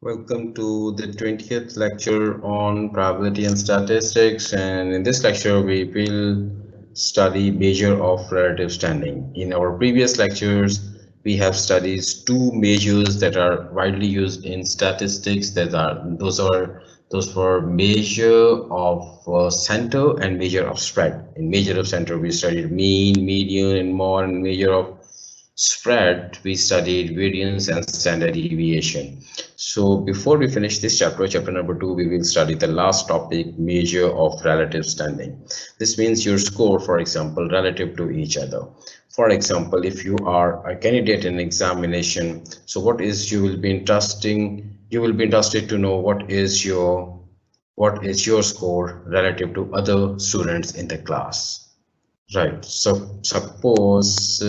Welcome to the 20th lecture on probability and statistics, and in this lecture we will study measure of relative standing. In our previous lectures we have studied two measures that are widely used in statistics. Those for measure of center and measure of spread. In measure of center we studied mean, median, and more. In measure of spread we studied variance and standard deviation. So before we finish this chapter number 2, we will study the last topic, measure of relative standing. This means your score, for example, relative to each other. For example, if you are a candidate in examination, so what is you will be interested to know what is your score relative to other students in the class. Right. So suppose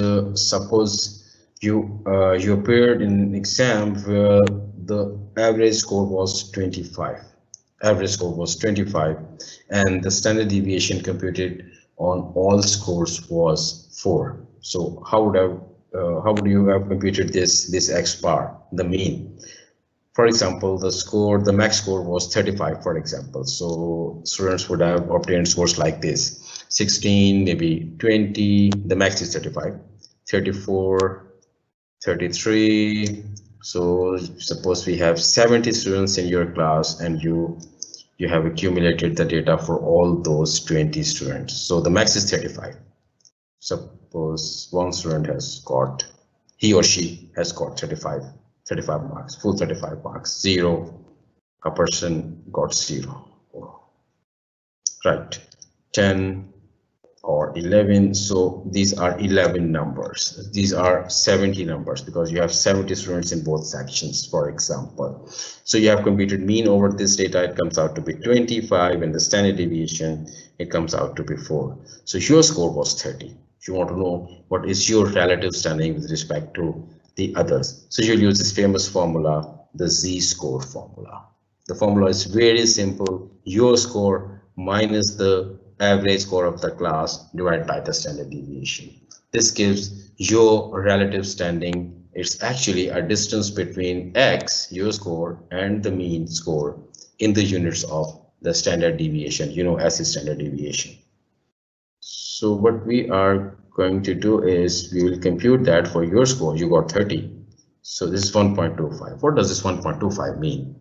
you appeared in an exam where the average score was 25. Average score was 25, and the standard deviation computed on all scores was 4. So how would you have computed this X bar, the mean? For example, the max score was 35, for example. So students would have obtained scores like this: 16, maybe 20, the max is 35, 34, 33. So suppose we have 70 students in your class and you have accumulated the data for all those 20 students. So the max is 35. Suppose one student he or she has got 35 marks, full 35 marks, 0, a person got 0, right, 10 or 11. So these are 11 numbers. These are 70 numbers because you have 70 students in both sections, for example. So you have computed mean over this data, it comes out to be 25, and the standard deviation, it comes out to be 4. So your score was 30. If you want to know what is your relative standing with respect to the others, so you'll use this famous formula, the z-score formula. The formula is very simple: your score minus the average score of the class divided by the standard deviation. This gives your relative standing. It's actually a distance between x, your score, and the mean score in the units of the standard deviation. You know, S is standard deviation. So what we are going to do is we will compute that for your score. You got 30. So this is 1.25. What does this 1.25 mean?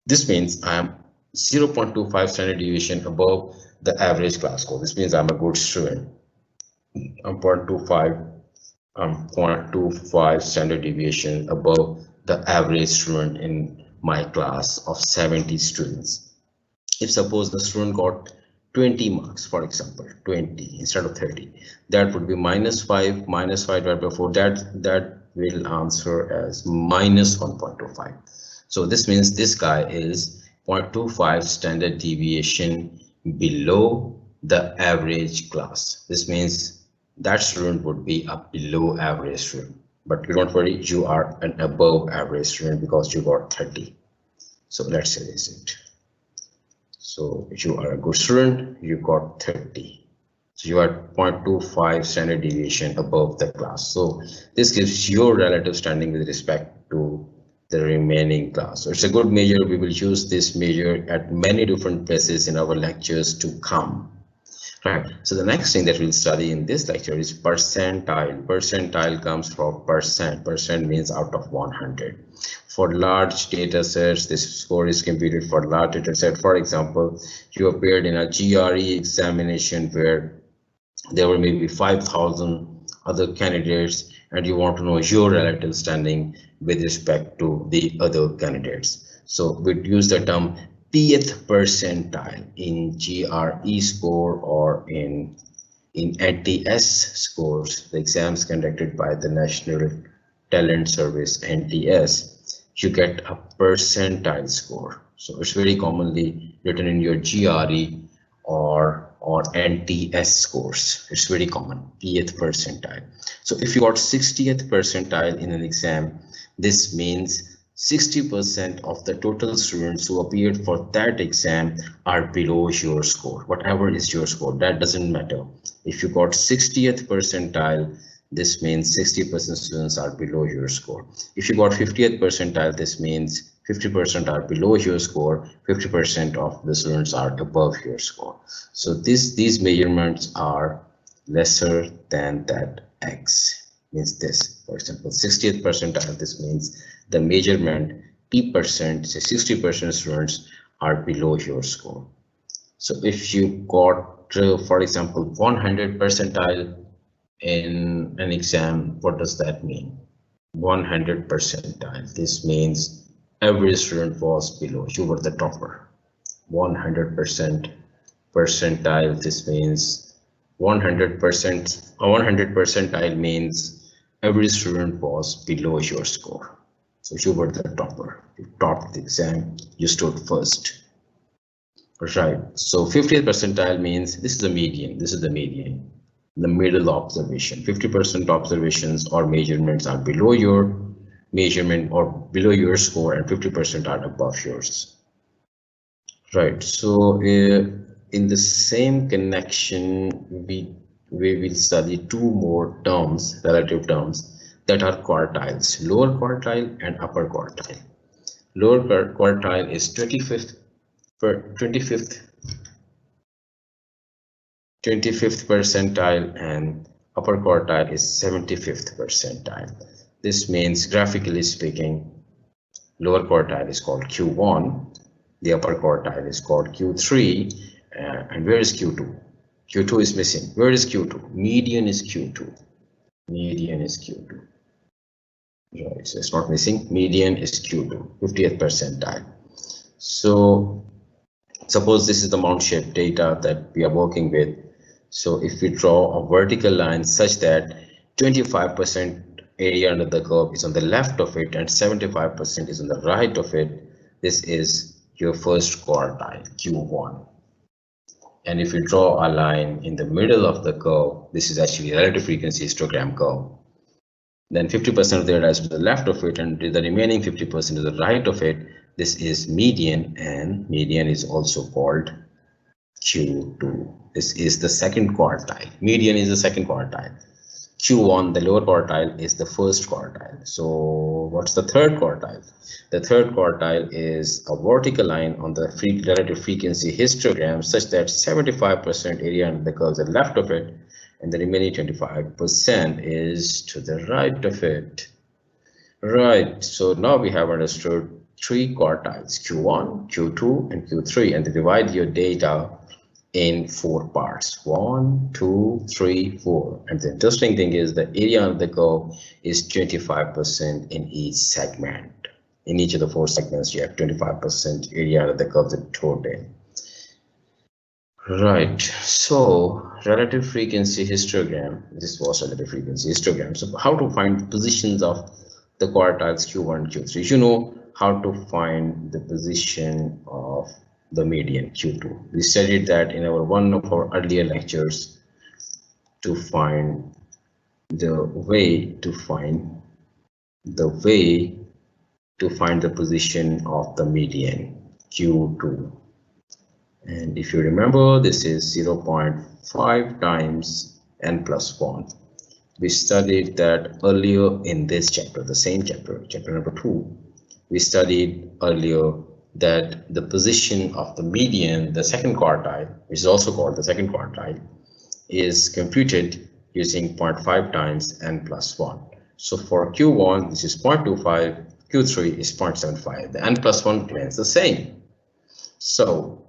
This means I am 0.25 standard deviation above the average class score. This means I'm a good student. I'm 0.25 standard deviation above the average student in my class of 70 students. If suppose the student got 20 marks, for example, 20 instead of 30, that would be -5 divided by 4. That will answer as minus 1.25. So this means this guy is 0.25 standard deviation below the average class. This means that student would be a below average student, but you don't worry, you are an above average student because you got 30. So let's erase it. So you are a good student, you got 30. So you are 0.25 standard deviation above the class. So this gives your relative standing with respect to the remaining class. So it's a good measure. We will use this measure at many different places in our lectures to come. Right. So the next thing that we'll study in this lecture is percentile. Percentile comes from percent. Percent means out of 100. For large data sets, this score is computed for large data set. For example, you appeared in a GRE examination where there were maybe 5,000 other candidates, and you want to know your relative standing with respect to the other candidates. So we'd use the term Pth percentile in GRE score or in NTS scores, the exams conducted by the National Talent Service, NTS. You get a percentile score. So it's very commonly written in your GRE or NTS scores. It's very common, Pth percentile. So if you got 60th percentile in an exam, this means 60% of the total students who appeared for that exam are below your score. Whatever is your score, that doesn't matter. If you got 60th percentile, this means 60% students are below your score. If you got 50th percentile, this means 50% are below your score, 50% of the students are above your score. So these measurements are lesser than that X. Means this, for example, 60th percentile, this means the measurement P%, say 60% students are below your score. So if you got, for example, 100 percentile in an exam, what does that mean? 100 percentile, this means every student was below, you were the topper. 100% percentile, this means 100%, 100 percentile means every student was below your score. So you were the topper, you topped the exam, you stood first. Right, so 50th percentile means this is the median, this is the median, the middle observation. 50% observations or measurements are below your measurement or below your score, and 50% are above yours. Right, so in the same connection, we will study two more terms, relative terms, that are quartiles, lower quartile and upper quartile. Lower quartile is 25th 25th percentile, and upper quartile is 75th percentile. This means, graphically speaking, lower quartile is called Q1, the upper quartile is called Q3, and where is Q2? Q2 is missing. Where is Q2? Median is Q2. Median is Q2. Right, so it's not missing. Median is Q2, 50th percentile. So suppose this is the mount shape data that we are working with. So if we draw a vertical line such that 25% area under the curve is on the left of it and 75% is on the right of it, this is your first quartile, Q1. And if you draw a line in the middle of the curve, this is actually a relative frequency histogram curve. Then 50% of the area is to the left of it and the remaining 50% to the right of it. This is median, and median is also called Q2. This is the second quartile. Median is the second quartile. Q1, the lower quartile, is the first quartile. So what's the third quartile? The third quartile is a vertical line on the relative frequency histogram such that 75% area under the curve is to the left of it and the remaining 25% is to the right of it. Right, so now we have understood three quartiles, Q1, Q2, and Q3, and they divide your data in 4 parts, 1, 2, 3, 4. And the interesting thing is the area of the curve is 25% in each segment. In each of the 4 segments, you have 25% area of the curve, the total. Right, so relative frequency histogram, this was relative frequency histogram. So how to find positions of the quartiles Q1, Q3? You know how to find the position of the median Q2. We studied that in one of our earlier lectures to find the way to find the position of the median Q2. And if you remember, this is 0.5 times n plus 1. We studied that earlier in this chapter, the same chapter, chapter number 2. We studied earlier that the position of the median, the second quartile, which is also called the second quartile, is computed using 0.5 times n plus 1. So for Q1, this is 0.25, Q3 is 0.75. The n plus 1 remains the same. So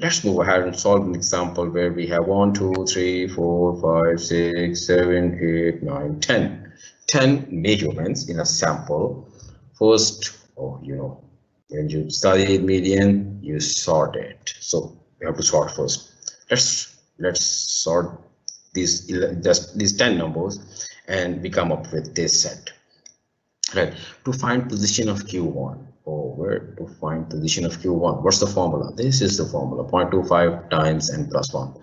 let's move ahead and solve an example where we have 1, 2, 3, 4, 5, 6, 7, 8, 9, 10. 10 measurements in a sample. First, when you study median, you sort it. So we have to sort first. Let's sort these 10 numbers and we come up with this set. Right, to find position of Q1. Where to find position of Q1? What's the formula? This is the formula, 0.25 times n plus 1.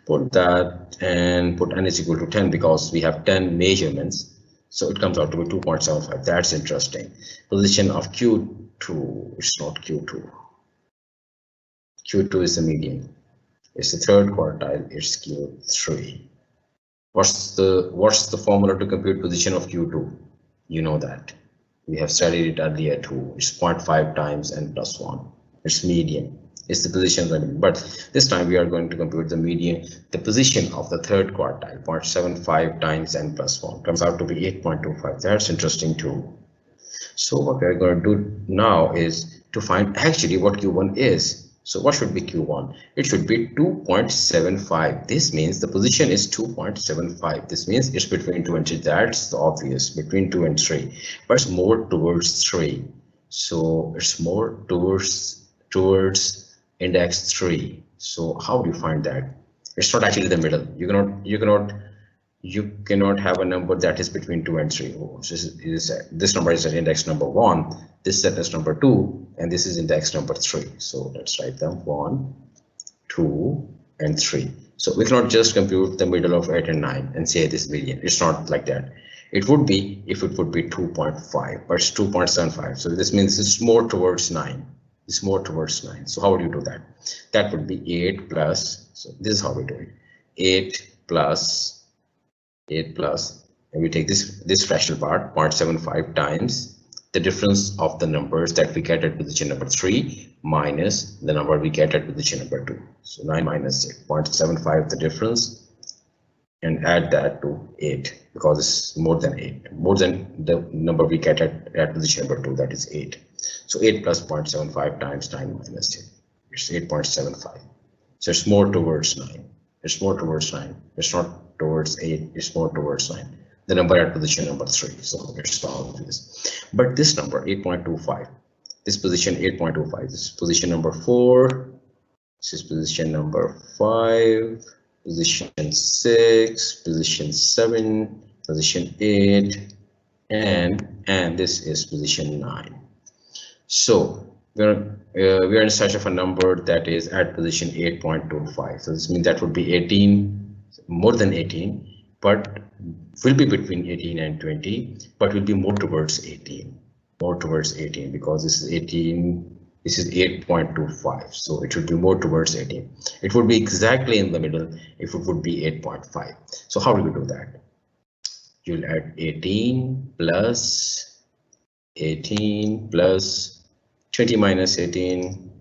Put that and put n is equal to 10 because we have 10 measurements. So it comes out to be 2.75. That's interesting. Position of Q2, it's not Q2. Q2 is the median. It's the third quartile, it's Q3. What's the formula to compute position of Q2? You know that. We have studied it earlier too. It's 0.5 times n plus 1. It's median. It's the position running. But this time we are going to compute the median, the position of the third quartile, 0.75 times n plus 1. Comes out to be 8.25. That's interesting too. So what we're going to do now is to find actually what Q1 is. So what should be Q1? It should be 2.75. This means the position is 2.75. This means it's between 2 and 3. That's obvious, between 2 and 3. But it's more towards 3. So it's more towards index 3. So how do you find that? It's not actually the middle. You cannot have a number that is between 2 and 3. Oh, this number is at index number 1, this is index number 2, and this is index number 3. So let's write them 1, 2, and 3. So we cannot just compute the middle of 8 and 9 and say this median. It's not like that. It would be if it would be 2.5, but it's 2.75. So this means it's more towards 9. It's more towards 9. So how would you do that? That would be 8 plus, so this is how we do it. 8 plus, and we take this fractional part, 0.75 times the difference of the numbers that we get at position number 3 minus the number we get at position number 2. So 9 minus 8, 0.75 the difference, and add that to 8 because it's more than 8, more than the number we get at position number 2, that is 8. So 8 plus 0.75 times 9 minus 8, it's 8.75. So it's more towards 9. It's more towards 9. It's not towards 8. It's more towards 9. The number at position number 3. So it's obvious. But this number 8.25, this position 8.25, this is position number 4. This is position number 5. Position 6. Position 7. Position 8. And this is position 9. So we're in search of a number that is at position 8.25. So this means that would be 18, more than 18, but will be between 18 and 20, but will be more towards 18, because this is 18, this is 8.25. So it should be more towards 18. It would be exactly in the middle if it would be 8.5. So how do we do that? You'll add 18 plus 20 minus 18,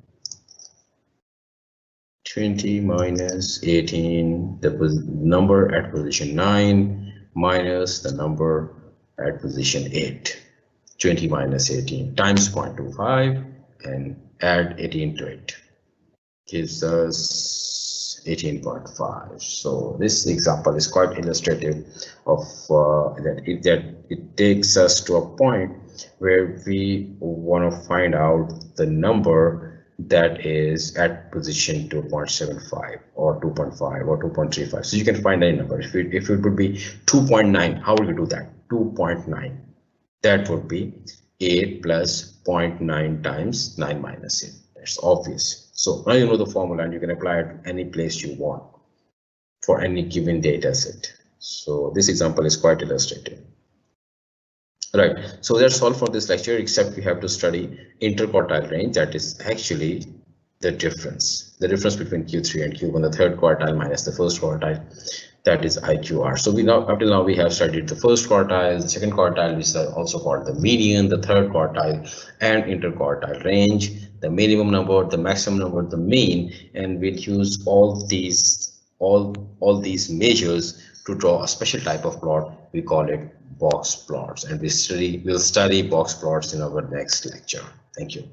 20 minus 18, the number at position 9 minus the number at position 8. 20 minus 18 times 0.25 and add 18 to it. Gives us 18.5. So this example is quite illustrative of that it takes us to a point where we want to find out the number that is at position 2.75 or 2.5 or 2.35. So you can find any number. If it would be 2.9, how will you do that? 2.9. That would be 8 plus 0.9 times 9 minus 8. It's obvious. So now you know the formula and you can apply it to any place you want for any given data set. So this example is quite illustrative. Right, so that's all for this lecture, except we have to study interquartile range. That is actually the difference between Q3 and Q1, the third quartile minus the first quartile, that is IQR. So up till now we have studied the first quartile, the second quartile, which is also called the median, the third quartile, and interquartile range, the minimum number, the maximum number, the mean, and we'll use all these measures to draw a special type of plot. We call it box plots, and we'll study box plots in our next lecture. Thank you.